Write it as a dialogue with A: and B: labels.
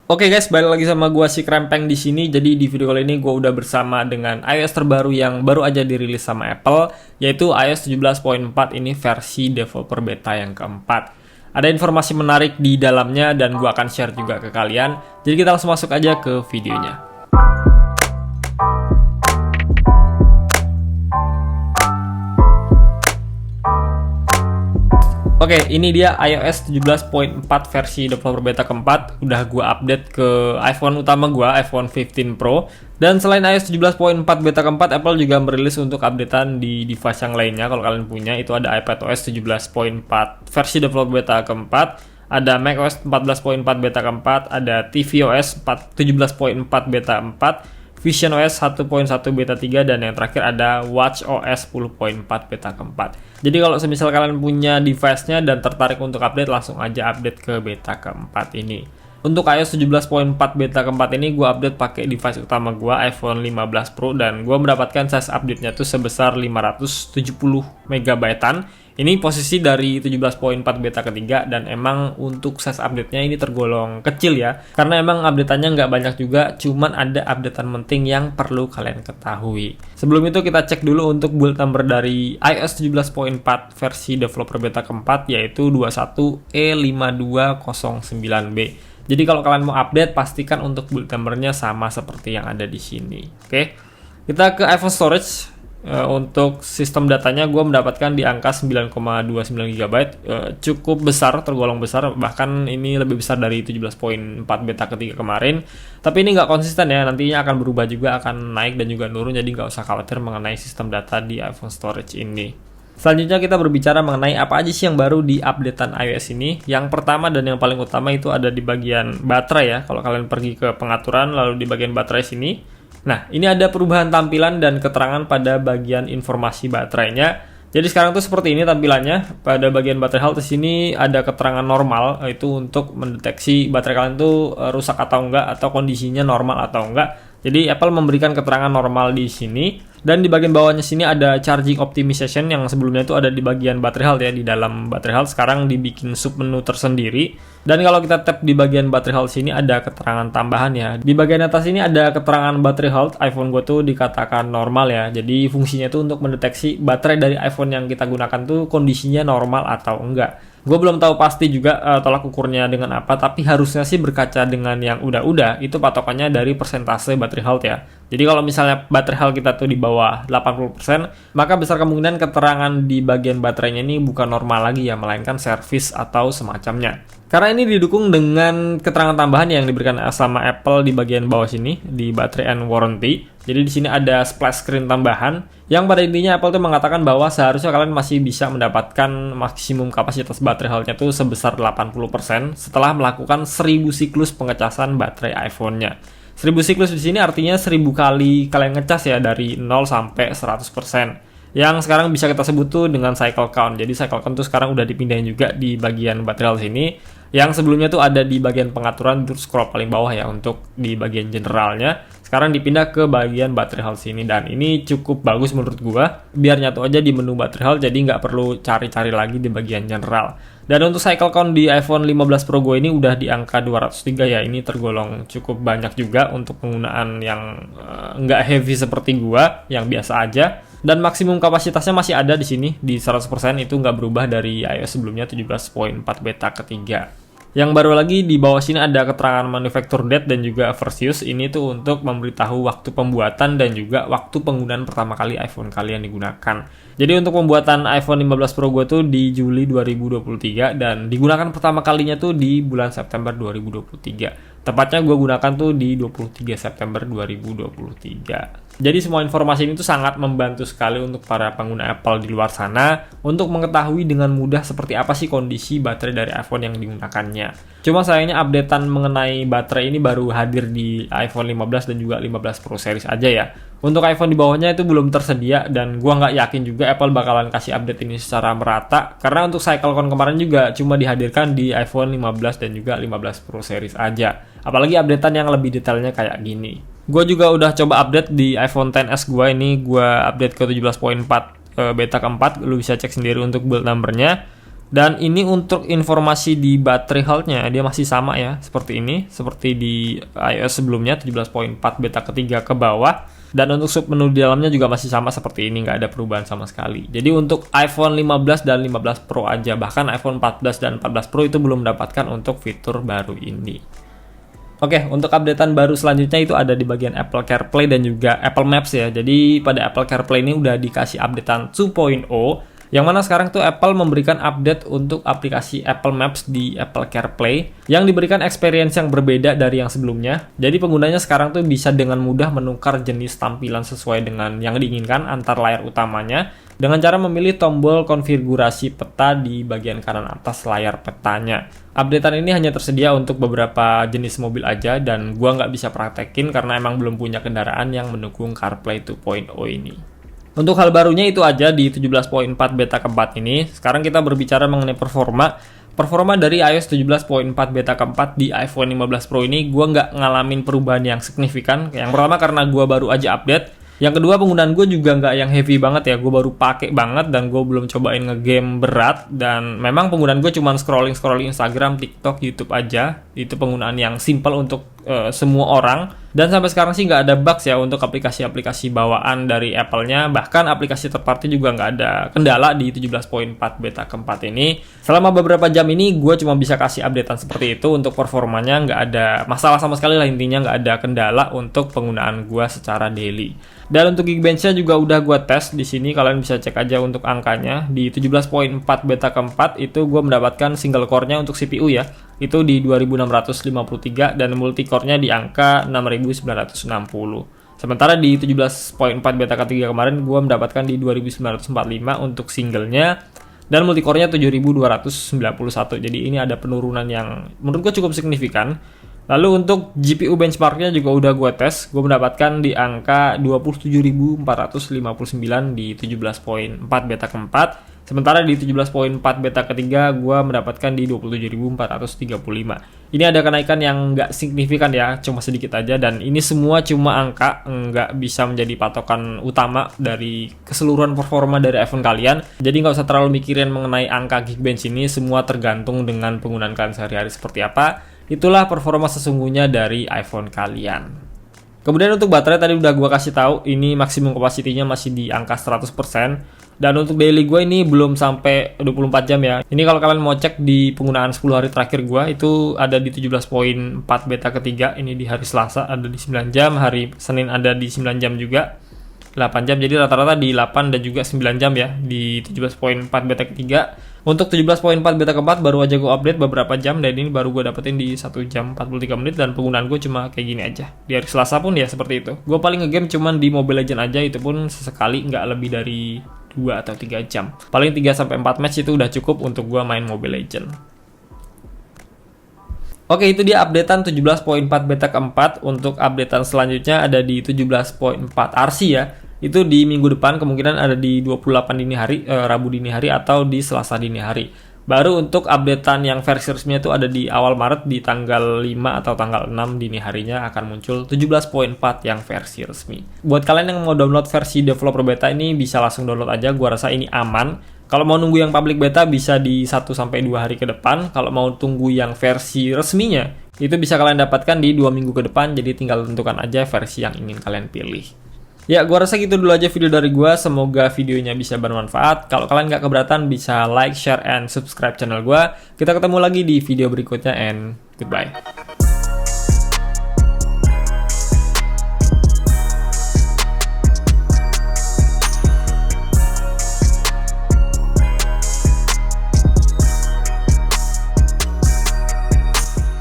A: Oke guys, balik lagi sama gua si Krempeng di sini. Jadi di video kali ini gua udah bersama dengan iOS terbaru yang baru aja dirilis sama Apple, yaitu iOS 17.4 ini versi developer beta yang keempat. Ada informasi menarik di dalamnya dan gua akan share juga ke kalian. Jadi kita langsung masuk aja ke videonya. Oke, ini dia iOS 17.4 versi developer beta keempat. Udah gua update ke iPhone utama gua, iPhone 15 Pro. Dan selain iOS 17.4 beta keempat, Apple juga merilis untuk updatean di device yang lainnya. Kalau kalian punya, itu ada iPadOS 17.4 versi developer beta keempat, ada macOS 14.4 beta keempat, ada tvOS 17.4 beta 4, visionOS 1.1 beta 3, dan yang terakhir ada watchOS 10.4 beta keempat. Jadi kalau semisal kalian punya device-nya dan tertarik untuk update, langsung aja update ke beta keempat ini. Untuk iOS 17.4 beta keempat ini gue update pakai device utama gue, iPhone 15 Pro, dan gue mendapatkan size update-nya tuh sebesar 570 MB-an. Ini posisi dari 17.4 beta ketiga, dan emang untuk size update-nya ini tergolong kecil ya, karena emang update-nya nggak banyak juga, cuman ada updatean penting yang perlu kalian ketahui. Sebelum itu kita cek dulu untuk build number dari iOS 17.4 versi developer beta keempat, yaitu 21E5209B. Jadi kalau kalian mau update, pastikan untuk build number-nya sama seperti yang ada di sini. Oke, kita ke iPhone storage. Untuk sistem datanya gue mendapatkan di angka 9,29 GB, cukup besar, tergolong besar, bahkan ini lebih besar dari 17.4 beta ketiga kemarin. Tapi ini nggak konsisten ya, nantinya akan berubah juga, akan naik dan juga turun, jadi nggak usah khawatir mengenai sistem data di iPhone storage ini. Selanjutnya kita berbicara mengenai apa aja sih yang baru di updatean iOS ini. Yang pertama dan yang paling utama itu ada di bagian baterai ya. Kalau kalian pergi ke pengaturan lalu di bagian baterai sini, nah, ini ada perubahan tampilan dan keterangan pada bagian informasi baterainya. Jadi sekarang tuh seperti ini tampilannya. Pada bagian baterai health di sini ada keterangan normal, itu untuk mendeteksi baterai kalian tuh rusak atau enggak, atau kondisinya normal atau enggak. Jadi Apple memberikan keterangan normal di sini. Dan di bagian bawahnya sini ada charging optimization yang sebelumnya itu ada di bagian battery health ya, di dalam battery health sekarang dibikin submenu tersendiri. Dan kalau kita tap di bagian battery health sini ada keterangan tambahan ya. Di bagian atas ini ada keterangan battery health iPhone gue tuh dikatakan normal ya. Jadi fungsinya itu untuk mendeteksi baterai dari iPhone yang kita gunakan tuh kondisinya normal atau enggak. Gue belum tahu pasti juga tolak ukurnya dengan apa, tapi harusnya sih berkaca dengan yang udah-udah, itu patokannya dari persentase battery health ya. Jadi kalau misalnya battery health kita tuh di bawah 80%, maka besar kemungkinan keterangan di bagian baterainya ini bukan normal lagi ya, melainkan service atau semacamnya. Karena ini didukung dengan keterangan tambahan yang diberikan sama Apple di bagian bawah sini, di battery and warranty. Jadi di sini ada splash screen tambahan yang pada intinya Apple tuh mengatakan bahwa seharusnya kalian masih bisa mendapatkan maksimum kapasitas baterai health-nya tuh sebesar 80% setelah melakukan 1000 siklus pengecasan baterai iPhone-nya. 1000 siklus di sini artinya 1000 kali kalian ngecas ya, dari 0 sampai 100%. Yang sekarang bisa kita sebut tuh dengan cycle count. Jadi cycle count tuh sekarang udah dipindahin juga di bagian baterai health sini. Yang sebelumnya tuh ada di bagian pengaturan, terus scroll paling bawah ya untuk di bagian generalnya. Sekarang dipindah ke bagian battery health sini, dan ini cukup bagus menurut gua. Biar nyatu aja di menu battery health, jadi nggak perlu cari-cari lagi di bagian general. Dan untuk cycle count di iPhone 15 Pro gue ini udah di angka 203 ya. Ini tergolong cukup banyak juga untuk penggunaan yang nggak heavy seperti gua, yang biasa aja. Dan maksimum kapasitasnya masih ada di sini di 100%, itu nggak berubah dari iOS sebelumnya 17.4 beta ketiga. Yang baru lagi di bawah sini ada keterangan manufacture date dan juga first use. Ini tuh untuk memberitahu waktu pembuatan dan juga waktu penggunaan pertama kali iPhone kalian digunakan. Jadi untuk pembuatan iPhone 15 Pro gue tuh di Juli 2023 dan digunakan pertama kalinya tuh di bulan September 2023. Tepatnya gue gunakan tuh di 23 September 2023. Jadi semua informasi ini tuh sangat membantu sekali untuk para pengguna Apple di luar sana untuk mengetahui dengan mudah seperti apa sih kondisi baterai dari iPhone yang digunakannya. Cuma sayangnya updatean mengenai baterai ini baru hadir di iPhone 15 dan juga 15 Pro series aja ya. Untuk iPhone di bawahnya itu belum tersedia, dan gua nggak yakin juga Apple bakalan kasih update ini secara merata, karena untuk cycle count kemarin juga cuma dihadirkan di iPhone 15 dan juga 15 Pro series aja. Apalagi updatean yang lebih detailnya kayak gini. Gue juga udah coba update di iPhone XS gue ini, gue update ke 17.4 beta keempat, lu bisa cek sendiri untuk build numbernya. Dan ini untuk informasi di baterai health-nya, dia masih sama ya, seperti ini, seperti di iOS sebelumnya 17.4 beta ketiga ke bawah. Dan untuk submenu di dalamnya juga masih sama seperti ini, nggak ada perubahan sama sekali. Jadi untuk iPhone 15 dan 15 Pro aja, bahkan iPhone 14 dan 14 Pro itu belum mendapatkan untuk fitur baru ini. Oke, untuk updatean baru selanjutnya itu ada di bagian Apple CarPlay dan juga Apple Maps ya. Jadi pada Apple CarPlay ini udah dikasih updatean 2.0, yang mana sekarang tuh Apple memberikan update untuk aplikasi Apple Maps di Apple CarPlay yang diberikan experience yang berbeda dari yang sebelumnya. Jadi penggunanya sekarang tuh bisa dengan mudah menukar jenis tampilan sesuai dengan yang diinginkan antar layar utamanya dengan cara memilih tombol konfigurasi peta di bagian kanan atas layar petanya. Updatean ini hanya tersedia untuk beberapa jenis mobil aja dan gua nggak bisa praktekin karena emang belum punya kendaraan yang mendukung CarPlay 2.0 ini. Untuk hal barunya itu aja di 17.4 beta keempat ini. Sekarang kita berbicara mengenai performa. Performa dari iOS 17.4 beta keempat di iPhone 15 Pro ini gue nggak ngalamin perubahan yang signifikan. Yang pertama karena gue baru aja update. Yang kedua penggunaan gue juga nggak yang heavy banget ya. Gue baru pakai banget dan gue belum cobain ngegame berat. Dan memang penggunaan gue cuma scrolling Instagram, TikTok, YouTube aja. Itu penggunaan yang simple untuk semua orang. Dan sampai sekarang sih nggak ada bugs ya untuk aplikasi-aplikasi bawaan dari Apple-nya. Bahkan aplikasi third party juga nggak ada kendala di 17.4 beta keempat ini. Selama beberapa jam ini gue cuma bisa kasih updatean seperti itu. Untuk performanya nggak ada masalah sama sekali lah, intinya nggak ada kendala untuk penggunaan gue secara daily. Dan untuk Geekbench-nya juga udah gue tes di sini, kalian bisa cek aja untuk angkanya. Di 17.4 beta keempat itu gue mendapatkan single core-nya untuk CPU ya. Itu di 2653 dan multi-core-nya di angka 6960. Sementara di 17.4 beta ketiga kemarin gue mendapatkan di 2945 untuk singlenya dan multi-core-nya 7291. Jadi ini ada penurunan yang menurut gue cukup signifikan. Lalu untuk GPU benchmark-nya juga udah gue tes, gue mendapatkan di angka 27.459 di 17.4 beta keempat. Sementara di 17.4 beta ketiga gue mendapatkan di 27.435. Ini ada kenaikan yang nggak signifikan ya, cuma sedikit aja. Dan ini semua cuma angka, nggak bisa menjadi patokan utama dari keseluruhan performa dari iPhone kalian. Jadi nggak usah terlalu mikirin mengenai angka Geekbench ini, semua tergantung dengan penggunaan kalian sehari-hari seperti apa. Itulah performa sesungguhnya dari iPhone kalian. Kemudian untuk baterai tadi udah gue kasih tahu, ini maksimum kapasitinya masih di angka 100%. Dan untuk daily gue ini belum sampai 24 jam ya. Ini kalau kalian mau cek di penggunaan 10 hari terakhir gue, itu ada di 17.4 beta ketiga. Ini di hari Selasa ada di 9 jam, hari Senin ada di 9 jam juga. 8 jam, jadi rata-rata di 8 dan juga 9 jam ya di 17.4 beta ketiga. Untuk 17.4 beta keempat baru aja gue update beberapa jam dan ini baru gue dapetin di 1 jam 43 menit dan penggunaan gue cuma kayak gini aja. Di hari Selasa pun ya seperti itu. Gue paling ngegame cuman di Mobile Legends aja, itu pun sesekali, nggak lebih dari 2 atau 3 jam. Paling 3-4 match itu udah cukup untuk gue main Mobile Legends. Oke, itu dia updatean 17.4 beta keempat. Untuk updatean selanjutnya ada di 17.4 RC ya. Itu di minggu depan, kemungkinan ada di 28 dini hari, Rabu dini hari atau di Selasa dini hari. Baru untuk updatean yang versi resminya itu ada di awal Maret, di tanggal 5 atau tanggal 6 dini harinya akan muncul 17.4 yang versi resmi. Buat kalian yang mau download versi developer beta ini bisa langsung download aja, gua rasa ini aman. Kalau mau nunggu yang public beta bisa di 1-2 hari ke depan. Kalau mau tunggu yang versi resminya, itu bisa kalian dapatkan di 2 minggu ke depan. Jadi tinggal tentukan aja versi yang ingin kalian pilih. Ya, gua rasa gitu dulu aja video dari gua. Semoga videonya bisa bermanfaat. Kalau kalian nggak keberatan, bisa like, share, and subscribe channel gua. Kita ketemu lagi di video berikutnya, and goodbye.